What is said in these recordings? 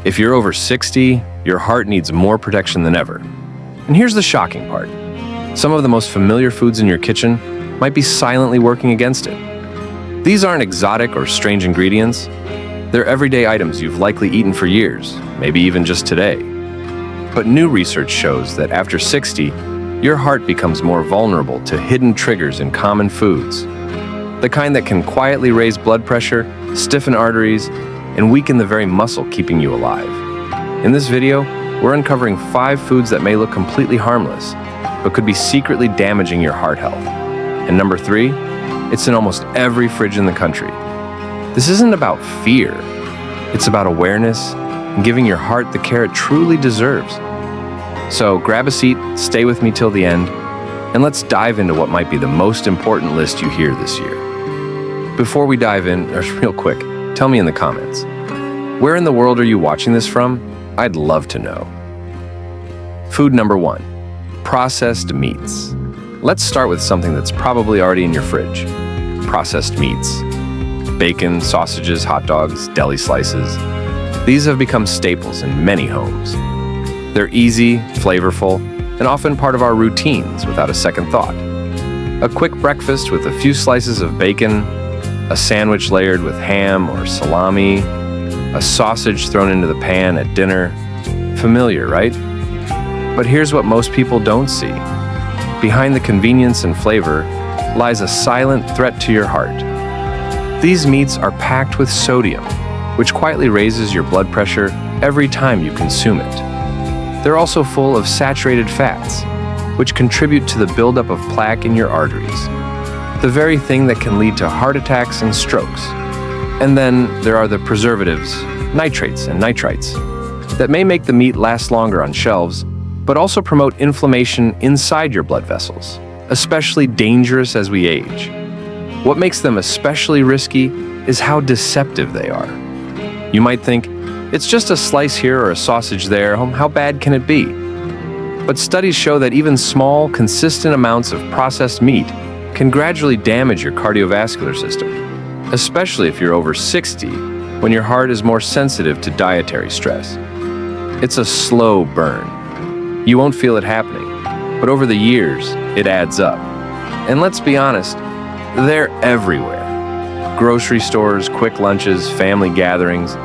If you're over 60, your heart needs more protection than ever. And here's the shocking part. Some of the most familiar foods in your kitchen might be silently working against it. These aren't exotic or strange ingredients. They're everyday items you've likely eaten for years, maybe even just today. But new research shows that after 60, your heart becomes more vulnerable to hidden triggers in common foods. The kind that can quietly raise blood pressure, stiffen arteries, and weaken the very muscle keeping you alive. In this video, we're uncovering 5 foods that may look completely harmless, but could be secretly damaging your heart health. And number 3, it's in almost every fridge in the country. This isn't about fear. It's about awareness and giving your heart the care it truly deserves. So grab a seat, stay with me till the end, and let's dive into what might be the most important list you hear this year. Before we dive in, real quick, tell me in the comments, where in the world are you watching this from? I'd love to know. Food number 1, processed meats. Let's start with something that's probably already in your fridge. Processed meats. Bacon, sausages, hot dogs, deli slices. These have become staples in many homes. They're easy, flavorful, and often part of our routines without a second thought. A quick breakfast with a few slices of bacon, a sandwich layered with ham or salami, a sausage thrown into the pan at dinner. Familiar, right? But here's what most people don't see. Behind the convenience and flavor lies a silent threat to your heart. These meats are packed with sodium, which quietly raises your blood pressure every time you consume it. They're also full of saturated fats, which contribute to the buildup of plaque in your arteries, the very thing that can lead to heart attacks and strokes. And then there are the preservatives, nitrates and nitrites, that may make the meat last longer on shelves, but also promote inflammation inside your blood vessels, especially dangerous as we age. What makes them especially risky is how deceptive they are. You might think, it's just a slice here or a sausage there, how bad can it be? But studies show that even small, consistent amounts of processed meat can gradually damage your cardiovascular system, especially if you're over 60, when your heart is more sensitive to dietary stress. It's a slow burn. You won't feel it happening, but over the years, it adds up. And let's be honest, they're everywhere. Grocery stores, quick lunches, family gatherings.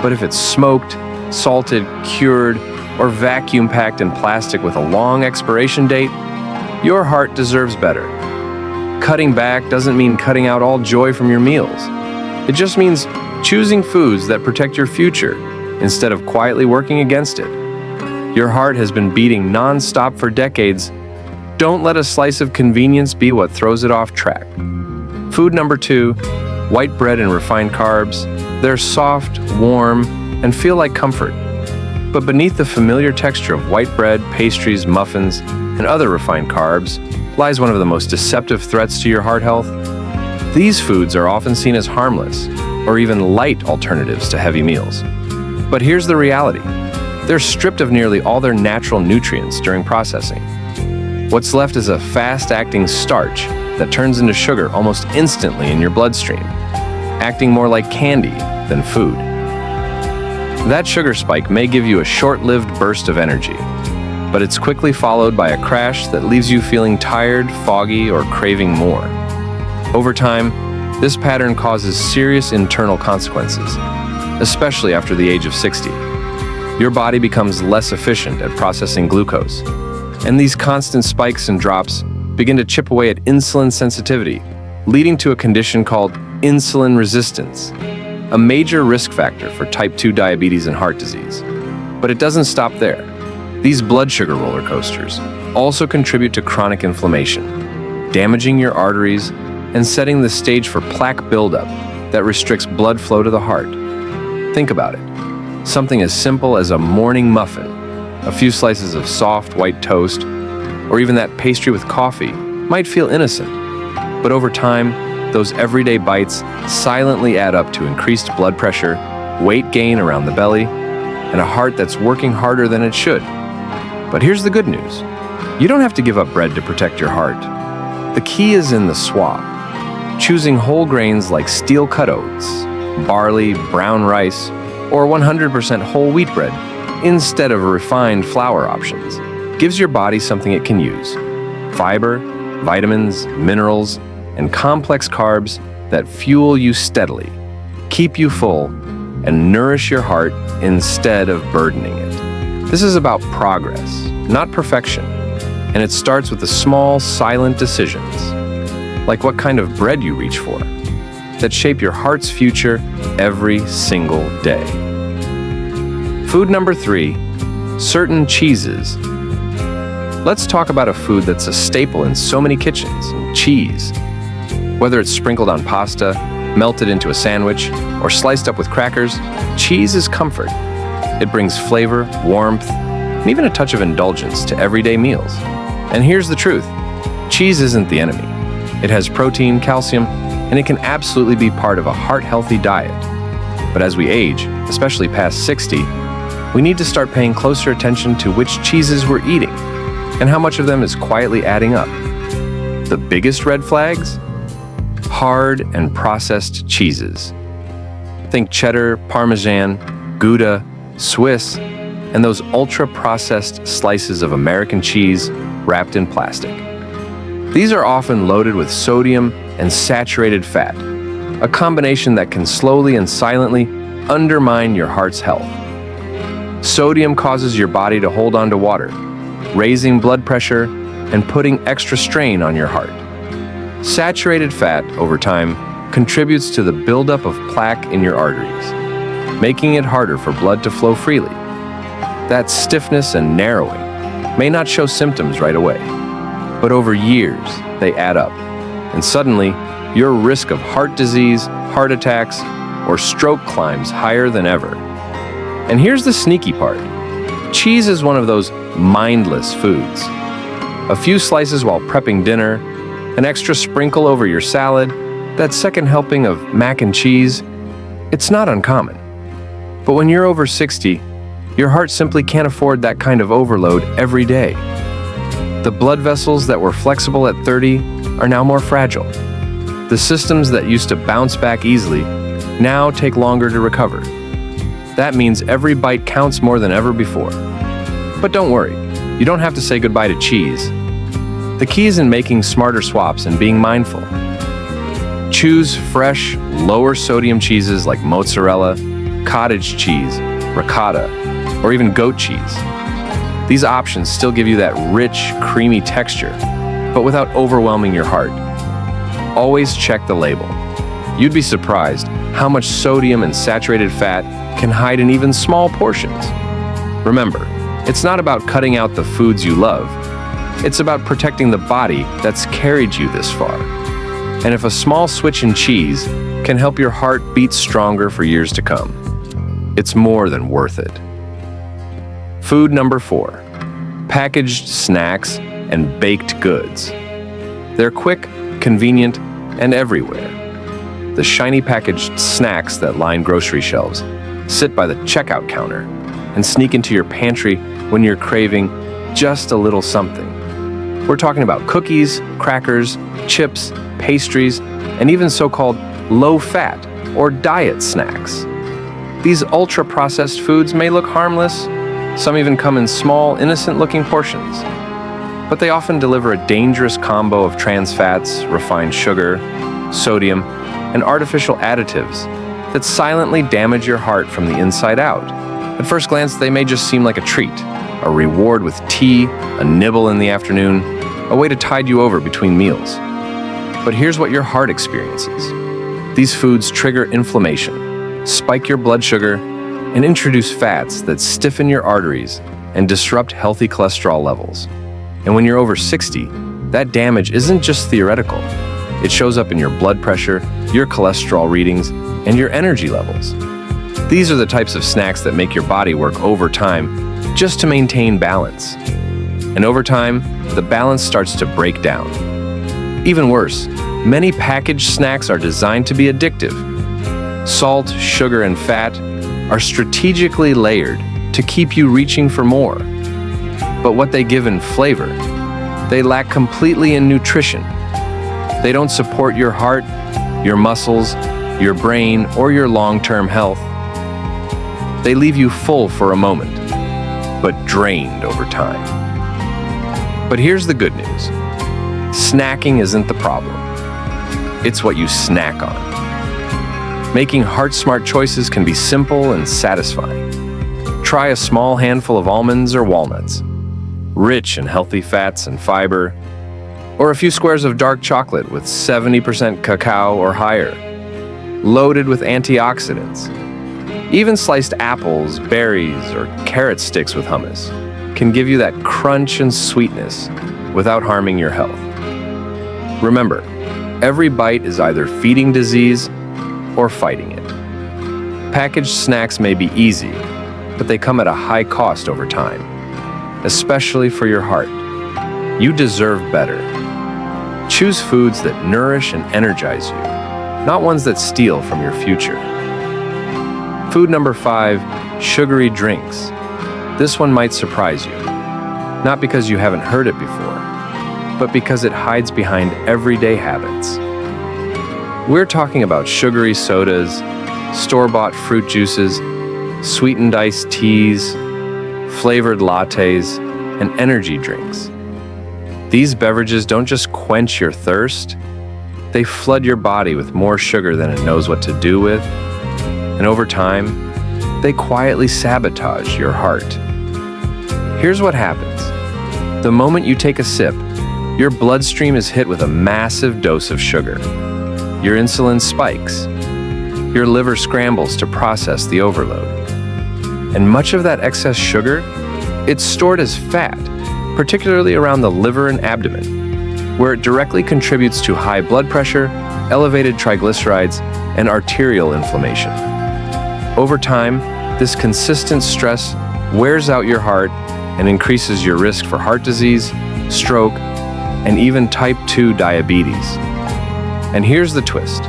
But if it's smoked, salted, cured, or vacuum-packed in plastic with a long expiration date, your heart deserves better. Cutting back doesn't mean cutting out all joy from your meals. It just means choosing foods that protect your future instead of quietly working against it. Your heart has been beating non-stop for decades. Don't let a slice of convenience be what throws it off track. Food number 2, white bread and refined carbs. They're soft, warm, and feel like comfort. But beneath the familiar texture of white bread, pastries, muffins, and other refined carbs lies one of the most deceptive threats to your heart health. These foods are often seen as harmless or even light alternatives to heavy meals. But here's the reality. They're stripped of nearly all their natural nutrients during processing. What's left is a fast-acting starch that turns into sugar almost instantly in your bloodstream, acting more like candy than food. That sugar spike may give you a short-lived burst of energy, but it's quickly followed by a crash that leaves you feeling tired, foggy, or craving more. Over time, this pattern causes serious internal consequences, especially after the age of 60. Your body becomes less efficient at processing glucose, and these constant spikes and drops begin to chip away at insulin sensitivity, leading to a condition called insulin resistance, a major risk factor for type 2 diabetes and heart disease. But it doesn't stop there. These blood sugar roller coasters also contribute to chronic inflammation, damaging your arteries and setting the stage for plaque buildup that restricts blood flow to the heart. Think about it. Something as simple as a morning muffin, a few slices of soft white toast, or even that pastry with coffee might feel innocent. But over time, those everyday bites silently add up to increased blood pressure, weight gain around the belly, and a heart that's working harder than it should. But here's the good news. You don't have to give up bread to protect your heart. The key is in the swap. Choosing whole grains like steel-cut oats, barley, brown rice, or 100% whole wheat bread instead of refined flour options gives your body something it can use: fiber, vitamins, minerals, and complex carbs that fuel you steadily, keep you full, and nourish your heart instead of burdening it. This is about progress, not perfection, and it starts with the small, silent decisions, like what kind of bread you reach for, that shape your heart's future every single day. Food number 3, certain cheeses. Let's talk about a food that's a staple in so many kitchens: cheese. Whether it's sprinkled on pasta, melted into a sandwich, or sliced up with crackers, cheese is comfort. It brings flavor, warmth, and even a touch of indulgence to everyday meals. And here's the truth: cheese isn't the enemy. It has protein, calcium, and it can absolutely be part of a heart-healthy diet. But as we age, especially past 60, we need to start paying closer attention to which cheeses we're eating and how much of them is quietly adding up. The biggest red flags? Hard and processed cheeses. Think cheddar, Parmesan, Gouda, Swiss, and those ultra-processed slices of American cheese wrapped in plastic. These are often loaded with sodium and saturated fat, a combination that can slowly and silently undermine your heart's health. Sodium causes your body to hold on to water, raising blood pressure and putting extra strain on your heart. Saturated fat, over time, contributes to the buildup of plaque in your arteries, making it harder for blood to flow freely. That stiffness and narrowing may not show symptoms right away, but over years, they add up, and suddenly, your risk of heart disease, heart attacks, or stroke climbs higher than ever. And here's the sneaky part: cheese is one of those mindless foods. A few slices while prepping dinner, an extra sprinkle over your salad, that second helping of mac and cheese, it's not uncommon. But when you're over 60, your heart simply can't afford that kind of overload every day. The blood vessels that were flexible at 30 are now more fragile. The systems that used to bounce back easily now take longer to recover. That means every bite counts more than ever before. But don't worry, you don't have to say goodbye to cheese. The key is in making smarter swaps and being mindful. Choose fresh, lower sodium cheeses like mozzarella, cottage cheese, ricotta, or even goat cheese. These options still give you that rich, creamy texture, but without overwhelming your heart. Always check the label. You'd be surprised how much sodium and saturated fat can hide in even small portions. Remember, it's not about cutting out the foods you love. It's about protecting the body that's carried you this far. And if a small switch in cheese can help your heart beat stronger for years to come, it's more than worth it. Food number 4, packaged snacks and baked goods. They're quick, convenient, and everywhere. The shiny packaged snacks that line grocery shelves sit by the checkout counter and sneak into your pantry when you're craving just a little something. We're talking about cookies, crackers, chips, pastries, and even so-called low-fat or diet snacks. These ultra-processed foods may look harmless. Some even come in small, innocent-looking portions. But they often deliver a dangerous combo of trans fats, refined sugar, sodium, and artificial additives that silently damage your heart from the inside out. At first glance, they may just seem like a treat, a reward with tea, a nibble in the afternoon, a way to tide you over between meals. But here's what your heart experiences. These foods trigger inflammation, spike your blood sugar, and introduce fats that stiffen your arteries and disrupt healthy cholesterol levels. And when you're over 60, that damage isn't just theoretical. It shows up in your blood pressure, your cholesterol readings, and your energy levels. These are the types of snacks that make your body work overtime just to maintain balance. And over time, the balance starts to break down. Even worse, many packaged snacks are designed to be addictive. Salt, sugar, and fat are strategically layered to keep you reaching for more. But what they give in flavor, they lack completely in nutrition. They don't support your heart, your muscles, your brain, or your long-term health. They leave you full for a moment, but drained over time. But here's the good news. Snacking isn't the problem. It's what you snack on. Making heart-smart choices can be simple and satisfying. Try a small handful of almonds or walnuts, rich in healthy fats and fiber, or a few squares of dark chocolate with 70% cacao or higher, loaded with antioxidants. Even sliced apples, berries, or carrot sticks with hummus can give you that crunch and sweetness without harming your health. Remember, every bite is either feeding disease or fighting it. Packaged snacks may be easy, but they come at a high cost over time, especially for your heart. You deserve better. Choose foods that nourish and energize you, not ones that steal from your future. Food number 5, sugary drinks. This one might surprise you, not because you haven't heard it before, but because it hides behind everyday habits. We're talking about sugary sodas, store-bought fruit juices, sweetened iced teas, flavored lattes, and energy drinks. These beverages don't just quench your thirst, they flood your body with more sugar than it knows what to do with, and over time, they quietly sabotage your heart. Here's what happens. The moment you take a sip, your bloodstream is hit with a massive dose of sugar. Your insulin spikes. Your liver scrambles to process the overload. And much of that excess sugar, it's stored as fat, particularly around the liver and abdomen, where it directly contributes to high blood pressure, elevated triglycerides, and arterial inflammation. Over time, this consistent stress wears out your heart and increases your risk for heart disease, stroke, and even type 2 diabetes. And here's the twist.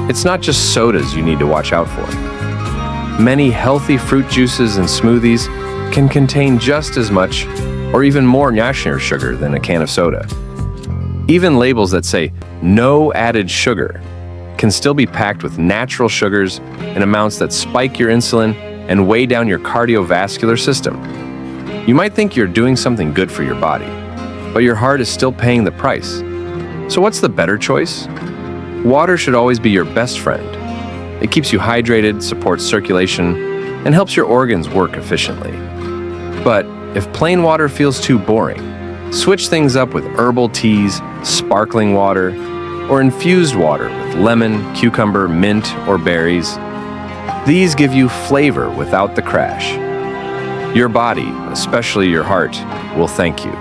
It's not just sodas you need to watch out for. Many healthy fruit juices and smoothies can contain just as much or even more natural sugar than a can of soda. Even labels that say no added sugar can still be packed with natural sugars in amounts that spike your insulin and weigh down your cardiovascular system. You might think you're doing something good for your body, but your heart is still paying the price. So what's the better choice? Water should always be your best friend. It keeps you hydrated, supports circulation, and helps your organs work efficiently. But if plain water feels too boring, switch things up with herbal teas, sparkling water, or infused water with lemon, cucumber, mint, or berries. These give you flavor without the crash. Your body, especially your heart, will thank you.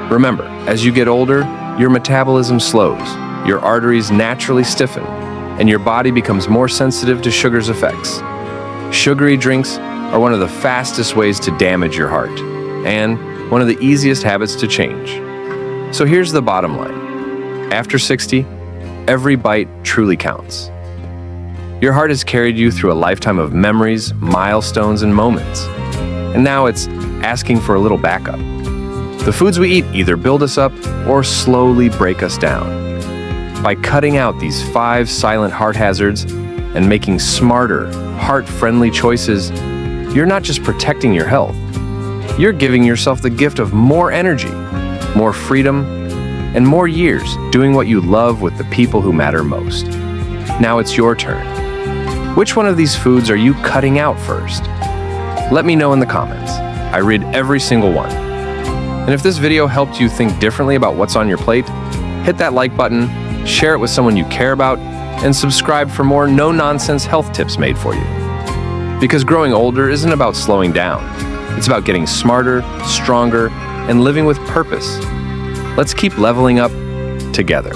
Remember, as you get older, your metabolism slows, your arteries naturally stiffen, and your body becomes more sensitive to sugar's effects. Sugary drinks are one of the fastest ways to damage your heart, and one of the easiest habits to change. So here's the bottom line. After 60, every bite truly counts. Your heart has carried you through a lifetime of memories, milestones, and moments. And now it's asking for a little backup. The foods we eat either build us up or slowly break us down. By cutting out these 5 silent heart hazards and making smarter, heart-friendly choices, you're not just protecting your health, you're giving yourself the gift of more energy, more freedom, and more years doing what you love with the people who matter most. Now it's your turn. Which one of these foods are you cutting out first? Let me know in the comments. I read every single one. And if this video helped you think differently about what's on your plate, hit that like button, share it with someone you care about, and subscribe for more no-nonsense health tips made for you. Because growing older isn't about slowing down. It's about getting smarter, stronger, and living with purpose. Let's keep leveling up together.